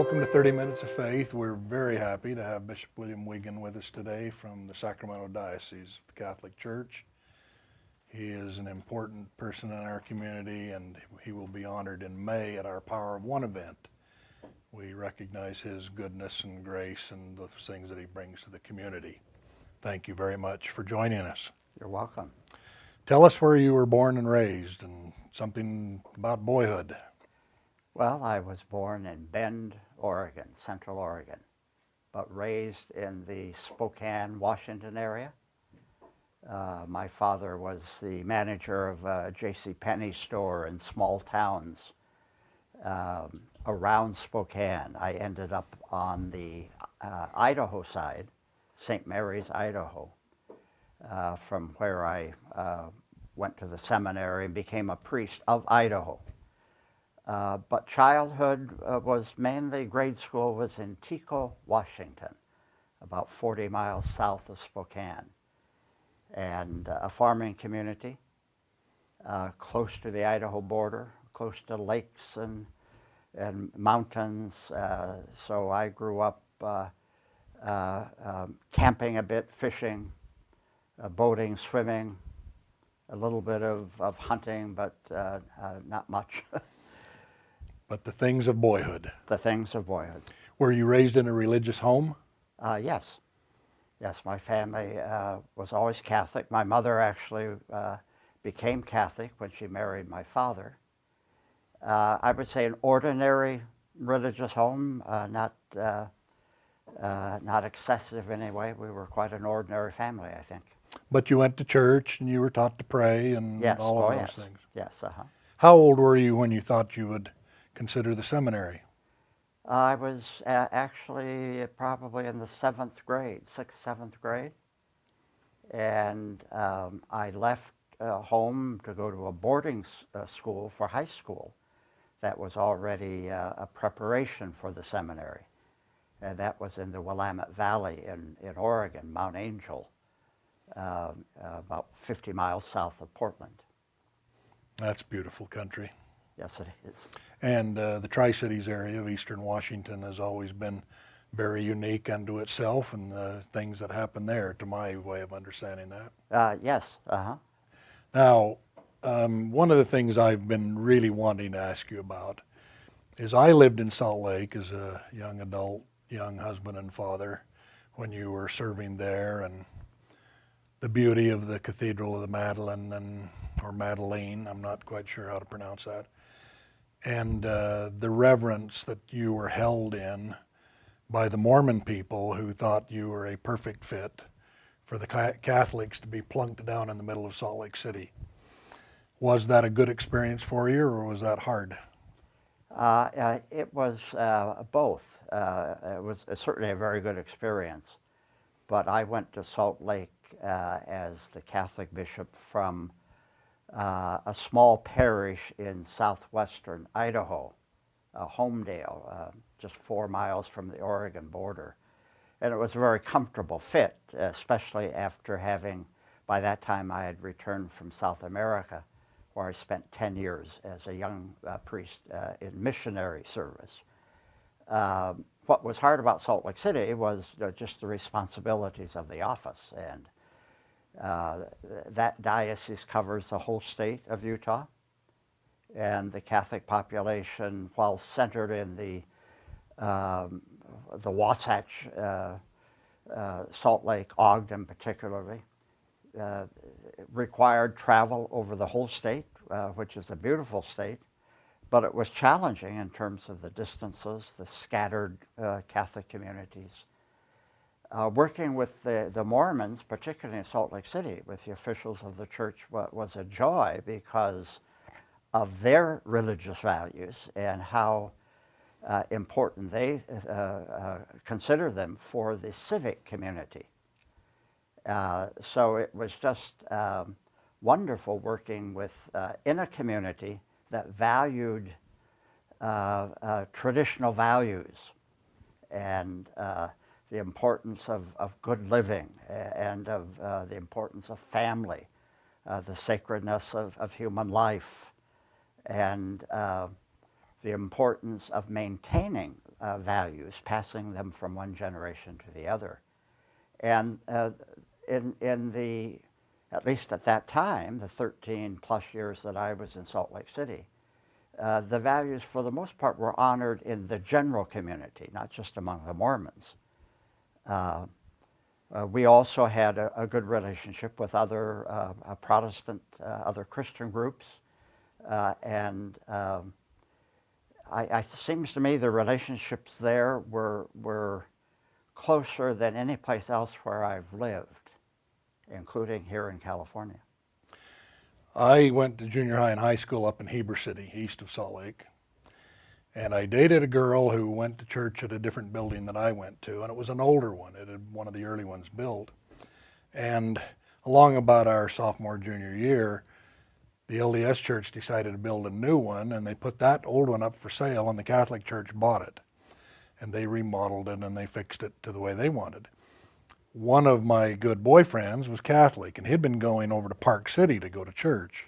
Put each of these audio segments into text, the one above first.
Welcome to 30 Minutes of Faith. We're very happy to have Bishop William Weigand with us today from the Sacramento Diocese of the Catholic Church. He is an important person in our community, and he will be honored in May at our Power of One event. We recognize his goodness and grace and those things that he brings to the community. Thank you very much for joining us. You're welcome. Tell us where you were born and raised and something about boyhood. Well, I was born in Bend, Oregon, Central Oregon, but raised in the Spokane, Washington area. My father was the manager of a JCPenney store in small towns around Spokane. I ended up on the Idaho side, St. Mary's, Idaho, from where I went to the seminary and became a priest of Idaho. But childhood was mainly, grade school was in Tico, Washington, about 40 miles south of Spokane, and a farming community close to the Idaho border, close to lakes and mountains. So I grew up camping a bit, fishing, boating, swimming, a little bit of hunting, but not much. But the things of boyhood. The things of boyhood. Were you raised in a religious home? Yes. Yes, my family was always Catholic. My mother actually became Catholic when she married my father. I would say an ordinary religious home, not excessive in any way. We were quite an ordinary family, I think. But you went to church and you were taught to pray and yes. all of those yes. things. Yes, How old were you when you thought you would consider the seminary? I was actually probably in the 6th, 7th grade. And I left home to go to a boarding school for high school that was already a preparation for the seminary. And that was in the Willamette Valley in Oregon, Mount Angel, about 50 miles south of Portland. That's beautiful country. Yes, it is. And the Tri-Cities area of eastern Washington has always been very unique unto itself, and the things that happen there, to my way of understanding that. Yes. Now, one of the things I've been really wanting to ask you about is I lived in Salt Lake as a young adult, young husband and father when you were serving there, and the beauty of the Cathedral of the Madeleine, or Madeleine, I'm not quite sure how to pronounce that, and the reverence that you were held in by the Mormon people who thought you were a perfect fit for the Catholics to be plunked down in the middle of Salt Lake City. Was that a good experience for you, or was that hard? It was both. It was certainly a very good experience, but I went to Salt Lake as the Catholic bishop from a small parish in southwestern Idaho, Homedale, just 4 miles from the Oregon border. And it was a very comfortable fit, especially after having, by that time I had returned from South America, where I spent 10 years as a young priest in missionary service. What was hard about Salt Lake City was just the responsibilities of the office, and that diocese covers the whole state of Utah, and the Catholic population, while centered in the Wasatch, Salt Lake, Ogden particularly, required travel over the whole state, which is a beautiful state, but it was challenging in terms of the distances, the scattered Catholic communities. Working with the Mormons, particularly in Salt Lake City, with the officials of the church was a joy because of their religious values and how important they consider them for the civic community. So it was just wonderful working with in a community that valued traditional values and the importance of good living and of the importance of family, the sacredness of human life, and the importance of maintaining values, passing them from one generation to the other. And in the, at least at that time, the 13 plus years that I was in Salt Lake City, the values for the most part were honored in the general community, not just among the Mormons. We also had a good relationship with other Protestant, other Christian groups, and it seems to me the relationships there were closer than any place else where I've lived, including here in California. I went to junior high and high school up in Heber City, east of Salt Lake. And I dated a girl who went to church at a different building that I went to, and it was an older one. It had one of the early ones built. And along about our sophomore, junior year, the LDS Church decided to build a new one, and they put that old one up for sale, and the Catholic Church bought it. And they remodeled it, and they fixed it to the way they wanted. One of my good boyfriends was Catholic, and he'd been going over to Park City to go to church.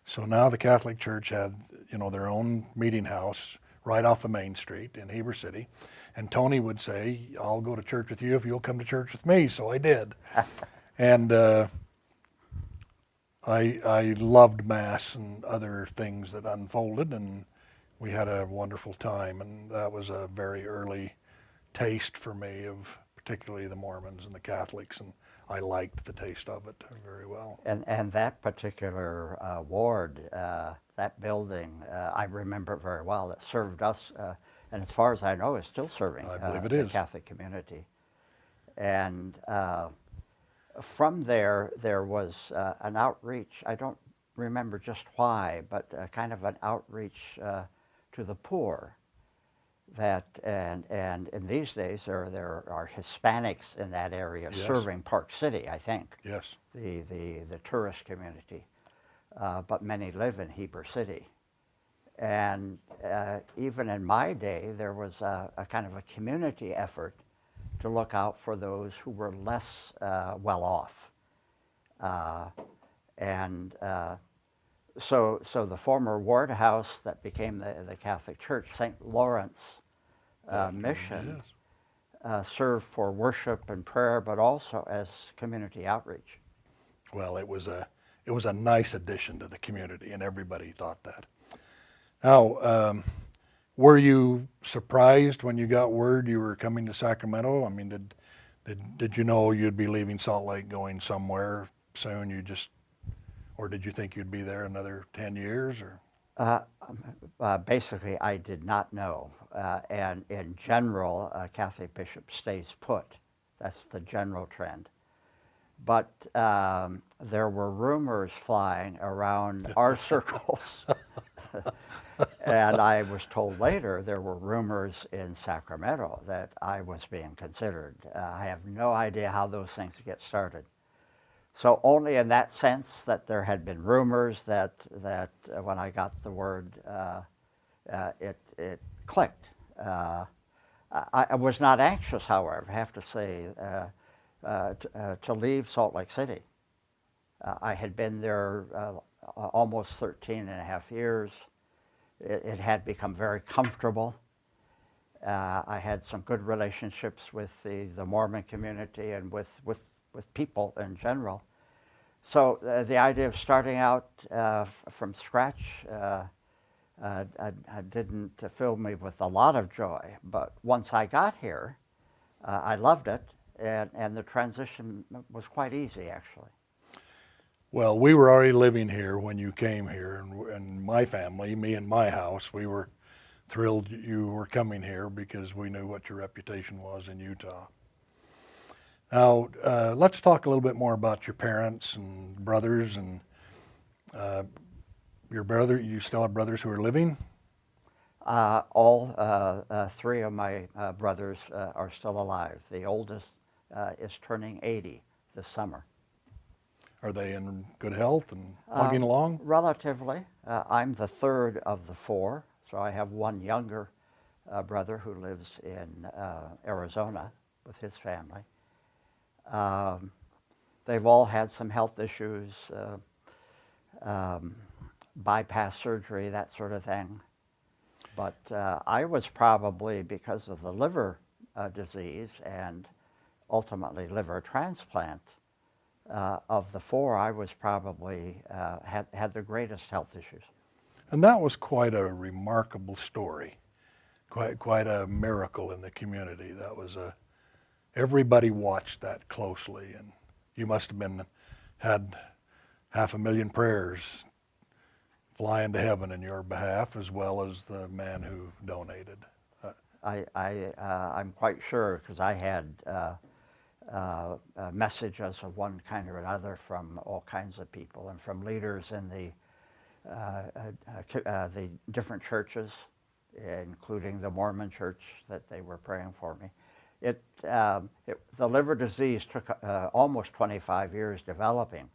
So now the Catholic Church had, their own meeting house right off of Main Street in Heber City. And Tony would say, I'll go to church with you if you'll come to church with me. So I did. And I loved Mass and other things that unfolded, and we had a wonderful time. And that was a very early taste for me of particularly the Mormons and the Catholics, and I liked the taste of it very well. And that particular ward, that building, I remember it very well. It served us, and as far as I know, is still serving I believe it the is. Catholic community. And from there was an outreach. I don't remember just why, but kind of an outreach to the poor. That and in these days there are Hispanics in that area. Yes. Serving Park City, I think. Yes. The tourist community, but many live in Heber City, and even in my day there was a kind of a community effort to look out for those who were less well off, So the former ward house that became the Catholic Church, St. Lawrence Mission, yes. Served for worship and prayer, but also as community outreach. Well, it was a nice addition to the community, and everybody thought that. Now, were you surprised when you got word you were coming to Sacramento? I mean, did you know you'd be leaving Salt Lake going somewhere soon? Or did you think you'd be there another 10 years? Or? Basically, I did not know. And in general, a Catholic bishop stays put. That's the general trend. But there were rumors flying around our circles. And I was told later there were rumors in Sacramento that I was being considered. I have no idea how those things get started. So only in that sense that there had been rumors that when I got the word, it clicked. I was not anxious, however, I have to say, to leave Salt Lake City. I had been there almost 13 and a half years. It had become very comfortable. I had some good relationships with the Mormon community and with people in general. So the idea of starting out from scratch didn't fill me with a lot of joy. But once I got here, I loved it, and the transition was quite easy, actually. Well, we were already living here when you came here, and my family, me and my house, we were thrilled you were coming here because we knew what your reputation was in Utah. Now, let's talk a little bit more about your parents and brothers and your brother. You still have brothers who are living? All three of my brothers are still alive. The oldest is turning 80 this summer. Are they in good health and plugging along? Relatively. I'm the third of the four, so I have one younger brother who lives in Arizona with his family. They've all had some health issues, bypass surgery, that sort of thing. But I was probably, because of the liver disease and ultimately liver transplant, of the four, I was probably had the greatest health issues. And that was quite a remarkable story, quite a miracle in the community. That was everybody watched that closely, and you must have had 500,000 prayers flying to heaven in your behalf, as well as the man who donated. I'm quite sure, because I had messages of one kind or another from all kinds of people and from leaders in the different churches, including the Mormon church, that they were praying for me. The liver disease took almost 25 years developing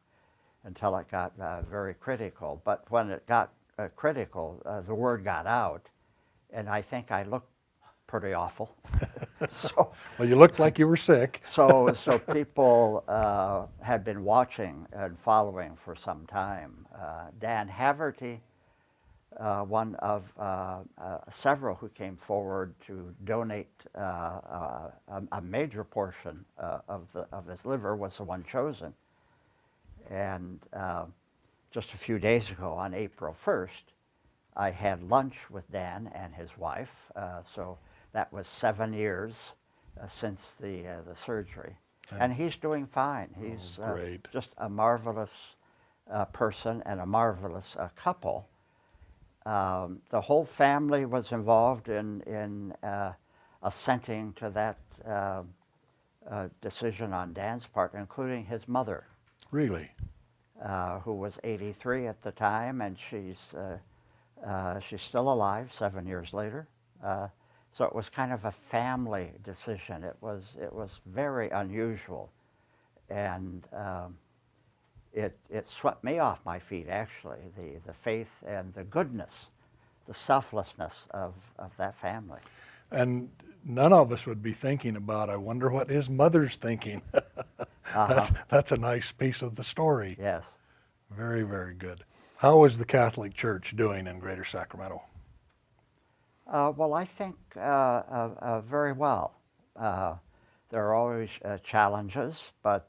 until it got very critical. But when it got critical, the word got out, and I think I looked pretty awful. So, well, you looked like you were sick. so people had been watching and following for some time. Dan Haverty, one of several who came forward to donate a major portion of his liver, was the one chosen. And just a few days ago, on April 1st, I had lunch with Dan and his wife. So that was 7 years since the surgery. And he's doing fine. He's just a marvelous person and a marvelous couple. The whole family was involved in assenting to that decision on Dan's part, including his mother. Really? Who was 83 at the time, and she's still alive 7 years later. So it was kind of a family decision. It was very unusual, and it swept me off my feet, actually, the faith and the goodness, the selflessness of that family. And none of us would be thinking about, I wonder what his mother's thinking. That's a nice piece of the story. Yes. Very, very good. How is the Catholic Church doing in Greater Sacramento? Well, I think very well. There are always challenges, but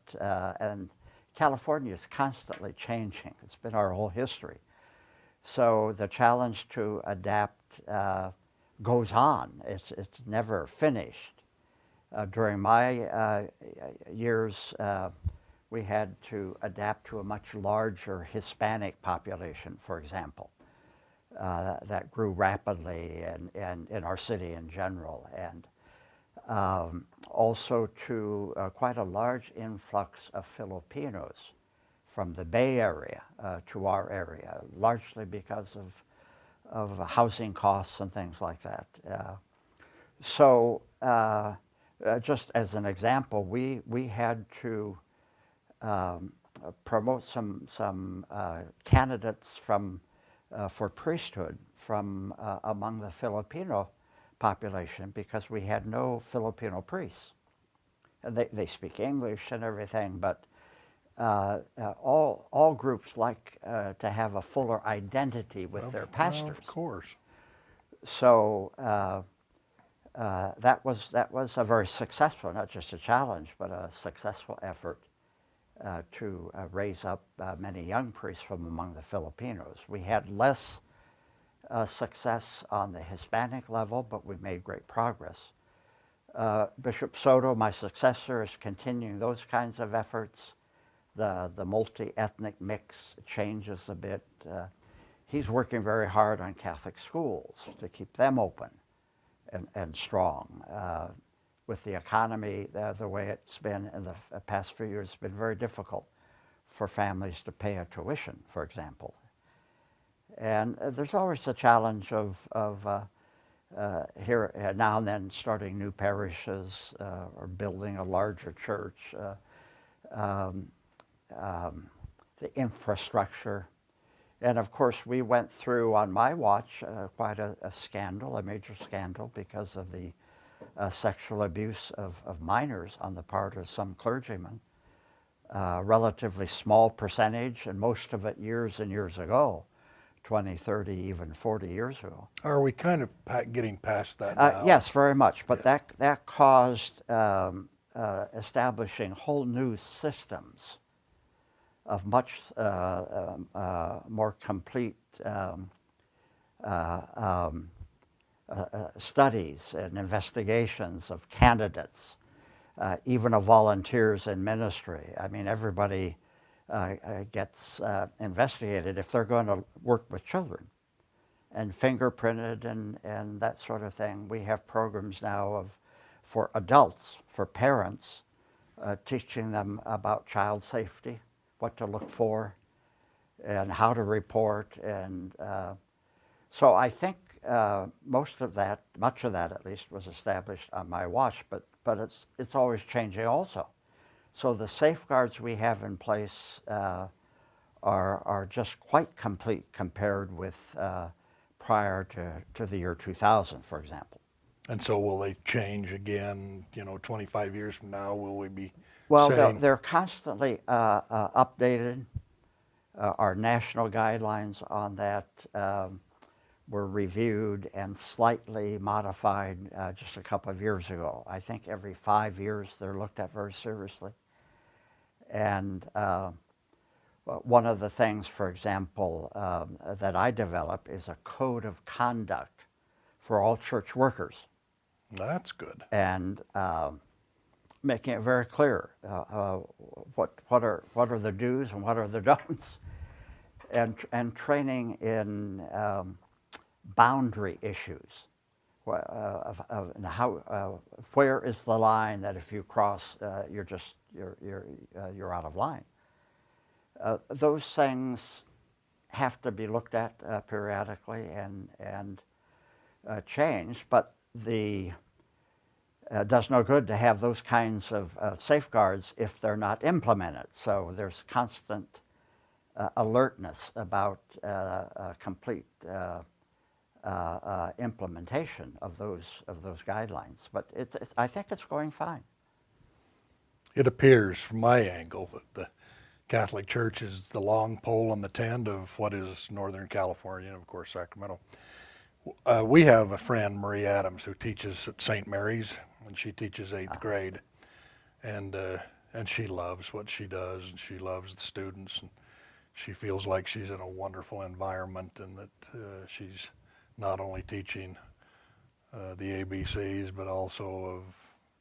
and California is constantly changing. It's been our whole history. So the challenge to adapt goes on. It's never finished. During my years, we had to adapt to a much larger Hispanic population, for example, that grew rapidly and in our city in general, and also to quite a large influx of Filipinos from the Bay Area to our area, largely because of housing costs and things like that. So just as an example, we had to promote some candidates for priesthood from among the Filipino population, because we had no Filipino priests. And they speak English and everything, but all groups like to have a fuller identity with their pastors. Of course. So that was a very successful, not just a challenge, but a successful effort to raise up many young priests from among the Filipinos. We had less success on the Hispanic level, but we made great progress. Bishop Soto, my successor, is continuing those kinds of efforts. The multi-ethnic mix changes a bit. He's working very hard on Catholic schools to keep them open and strong. With the economy the way it's been in the past few years, it's been very difficult for families to pay a tuition, for example. And there's always a challenge of here now and then starting new parishes or building a larger church, the infrastructure. And of course, we went through, on my watch, quite a scandal, a major scandal, because of the sexual abuse of minors on the part of some clergymen. Relatively small percentage, and most of it years and years ago, 20, 30, even 40 years ago. Are we kind of getting past that now? Yes, very much. But that caused establishing whole new systems of much more complete studies and investigations of candidates, even of volunteers in ministry. I mean, everybody gets investigated if they're going to work with children, and fingerprinted and that sort of thing. We have programs now for adults, for parents, teaching them about child safety, what to look for, and how to report. And so I think much of that at least, was established on my watch, but it's always changing also. So the safeguards we have in place are just quite complete compared with prior to the year 2000, for example. And so will they change again, 25 years from now? Will we be Well, saying... they're constantly updated. Our national guidelines on that were reviewed and slightly modified just a couple of years ago. I think every 5 years they're looked at very seriously. And one of the things, for example, that I developed is a code of conduct for all church workers. That's good. And making it very clear what are the do's and what are the don'ts, and training in boundary issues. And how where is the line that if you cross, you're out of line. Those things have to be looked at periodically and changed, but does no good to have those kinds of safeguards if they're not implemented. So there's constant alertness about complete implementation of those guidelines. But I think it's going fine. It appears, from my angle, that the Catholic Church is the long pole in the tent of what is Northern California and, of course, Sacramento. We have a friend, Marie Adams, who teaches at St. Mary's, and she teaches 8th grade, and she loves what she does, and she loves the students, and she feels like she's in a wonderful environment, and that she's not only teaching the ABCs, but also of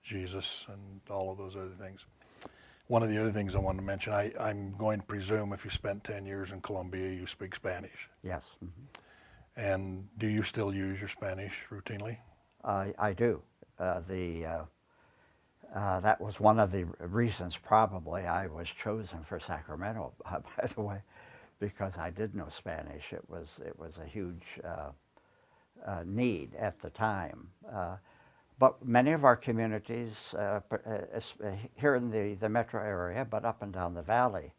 Jesus and all of those other things. One of the other things I wanted to mention, I'm going to presume if you spent 10 years in Colombia, you speak Spanish. Yes. Mm-hmm. And do you still use your Spanish routinely? I do. That was one of the reasons probably I was chosen for Sacramento, by the way, because I did know Spanish. It was a huge need at the time. But many of our communities here in the metro area, but up and down the valley,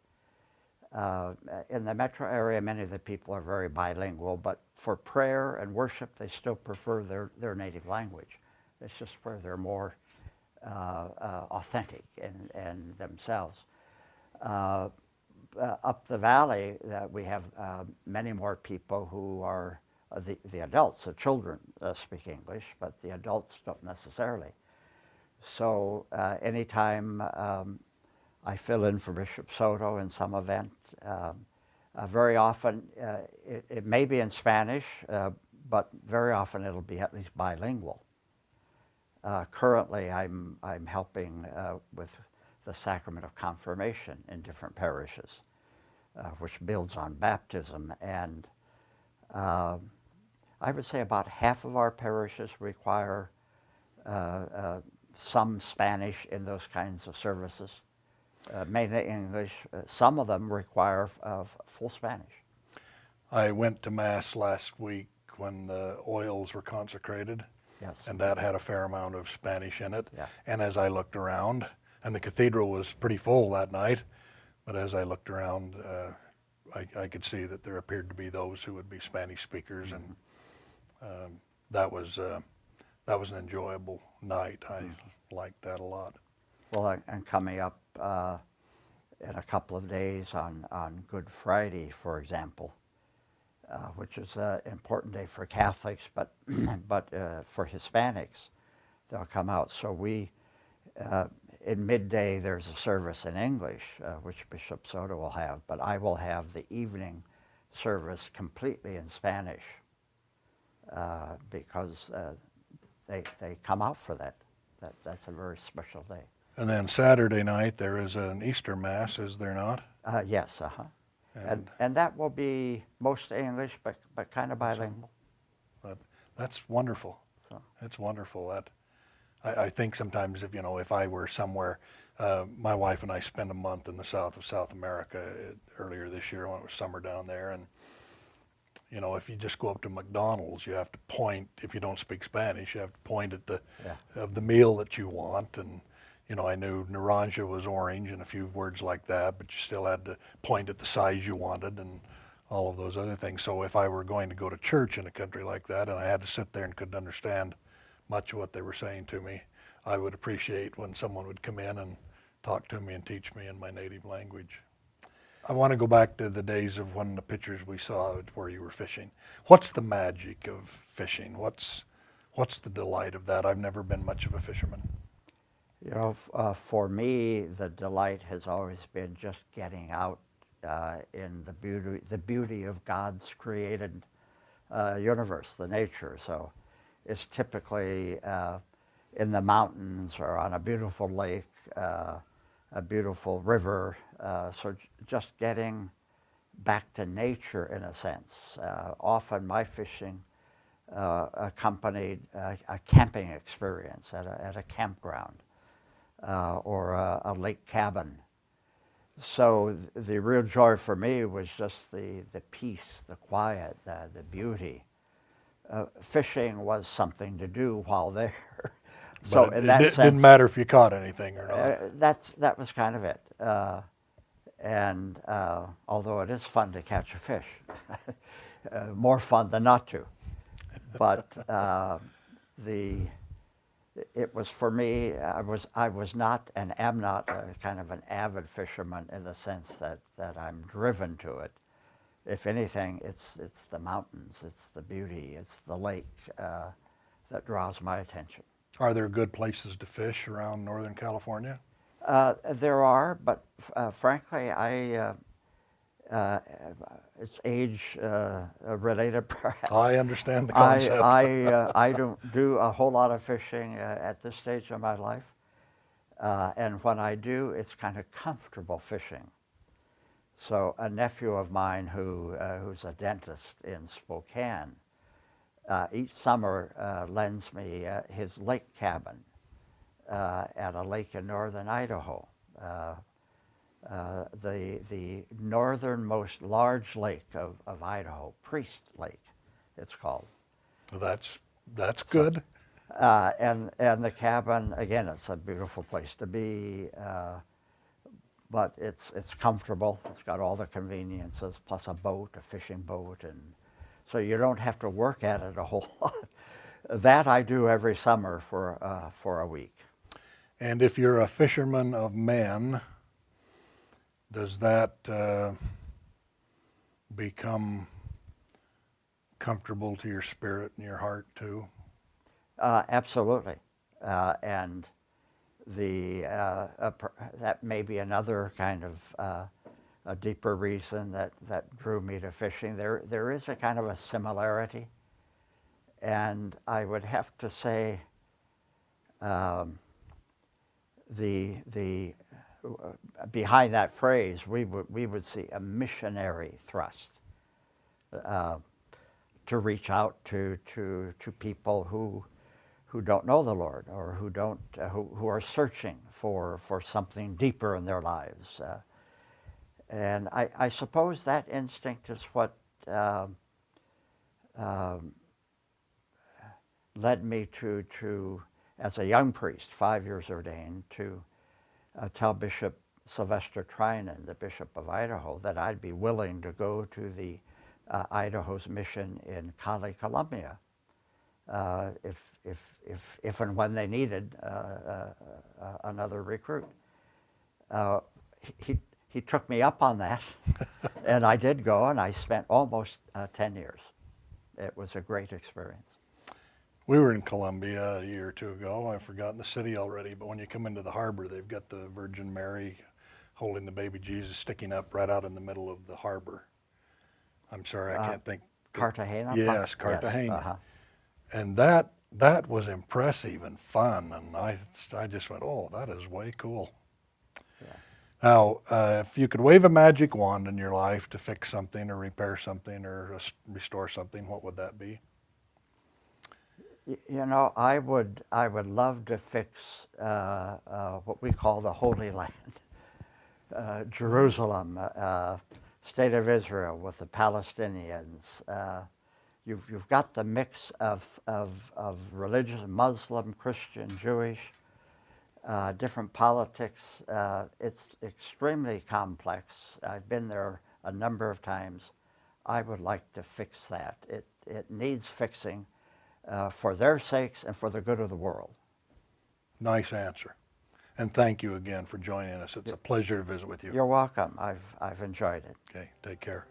in the metro area, many of the people are very bilingual, but for prayer and worship, they still prefer their native language. It's just where they're more authentic in themselves. Up the valley, we have many more people who are the adults. The children speak English, but the adults don't necessarily. So anytime I fill in for Bishop Soto in some event, very often it may be in Spanish, but very often it'll be at least bilingual. Currently, I'm helping with the sacrament of confirmation in different parishes, which builds on baptism. And I would say about half of our parishes require some Spanish in those kinds of services, mainly English. Some of them require full Spanish. I went to Mass last week when the oils were consecrated. Yes. And that had a fair amount of Spanish in it. Yeah. And as I looked around, and the cathedral was pretty full that night, but as I looked around, I could see that there appeared to be those who would be Spanish speakers, and that was an enjoyable night. I liked that a lot. Well, and coming up in a couple of days on Good Friday, for example, which is an important day for Catholics, but but for Hispanics, they'll come out. So we, in midday, there's a service in English, which Bishop Soto will have, but I will have the evening service completely in Spanish because they come out for that. That's a very special day. And then Saturday night there is an Easter Mass, is there not? Yes, and that will be mostly English, but kind of bilingual. That's wonderful. So. That's wonderful. That I think sometimes if I were somewhere, my wife and I spent a month in the south of South America earlier this year when it was summer down there, and if you just go up to McDonald's, you have to point. If you don't speak Spanish, you have to point at the meal that you want. And I knew naranja was orange and a few words like that, but you still had to point at the size you wanted and all of those other things. So if I were going to go to church in a country like that and I had to sit there and couldn't understand much of what they were saying to me, I would appreciate when someone would come in and talk to me and teach me in my native language. I want to go back to the days of when the pictures we saw where you were fishing. What's the magic of fishing? What's the delight of that? I've never been much of a fisherman. For me, the delight has always been just getting out in the beauty of God's created universe, the nature. So it's typically in the mountains or on a beautiful lake, a beautiful river. So just getting back to nature in a sense. Often my fishing accompanied a camping experience at a campground or a lake cabin. So the real joy for me was just the peace, the quiet, the beauty. Fishing was something to do while there. So but in that sense, didn't matter if you caught anything or not. That was kind of it. And although it is fun to catch a fish, more fun than not to. But it was for me. I was not and am not a kind of an avid fisherman in the sense that I'm driven to it. If anything, it's the mountains, it's the beauty, it's the lake that draws my attention. Are there good places to fish around Northern California? There are, but frankly, it's age related perhaps. I understand the concept. I don't do a whole lot of fishing at this stage of my life. And when I do, it's kind of comfortable fishing. So a nephew of mine who's a dentist in Spokane, each summer lends me his lake cabin at a lake in northern Idaho. The northernmost large lake of Idaho, Priest Lake, it's called. That's good. And the cabin, again, it's a beautiful place to be, but it's comfortable. It's got all the conveniences, plus a boat, a fishing boat, and so you don't have to work at it a whole lot. That I do every summer for a week. And if you're a fisherman of men, does that become comfortable to your spirit and your heart too? Absolutely, and that may be another kind of a deeper reason that drew me to fishing. There is a kind of a similarity, and I would have to say the behind that phrase we would see a missionary thrust to reach out to people who don't know the Lord or who are searching for something deeper in their lives. And I suppose that instinct is what led me to, as a young priest, 5 years ordained, to tell Bishop Sylvester Trinan, the Bishop of Idaho, that I'd be willing to go to the Idaho's mission in Cali, Colombia, if and when they needed another recruit. He took me up on that, And I did go, and I spent almost 10 years. It was a great experience. We were in Columbia a year or two ago. I've forgotten the city already, but when you come into the harbor, they've got the Virgin Mary holding the baby Jesus sticking up right out in the middle of the harbor. I'm sorry, I can't think. Cartagena? Yes, Cartagena. Yes, uh-huh. And that was impressive and fun, and I just went, oh, that is way cool. Yeah. Now, if you could wave a magic wand in your life to fix something or repair something or restore something, what would that be? You know, I would love to fix what we call the Holy Land, Jerusalem, State of Israel with the Palestinians. You've got the mix of religious, Muslim, Christian, Jewish, different politics. It's extremely complex. I've been there a number of times. I would like to fix that. It needs fixing. For their sakes and for the good of the world. Nice answer. And thank you again for joining us. It's a pleasure to visit with you. You're welcome. I've enjoyed it. Okay, take care.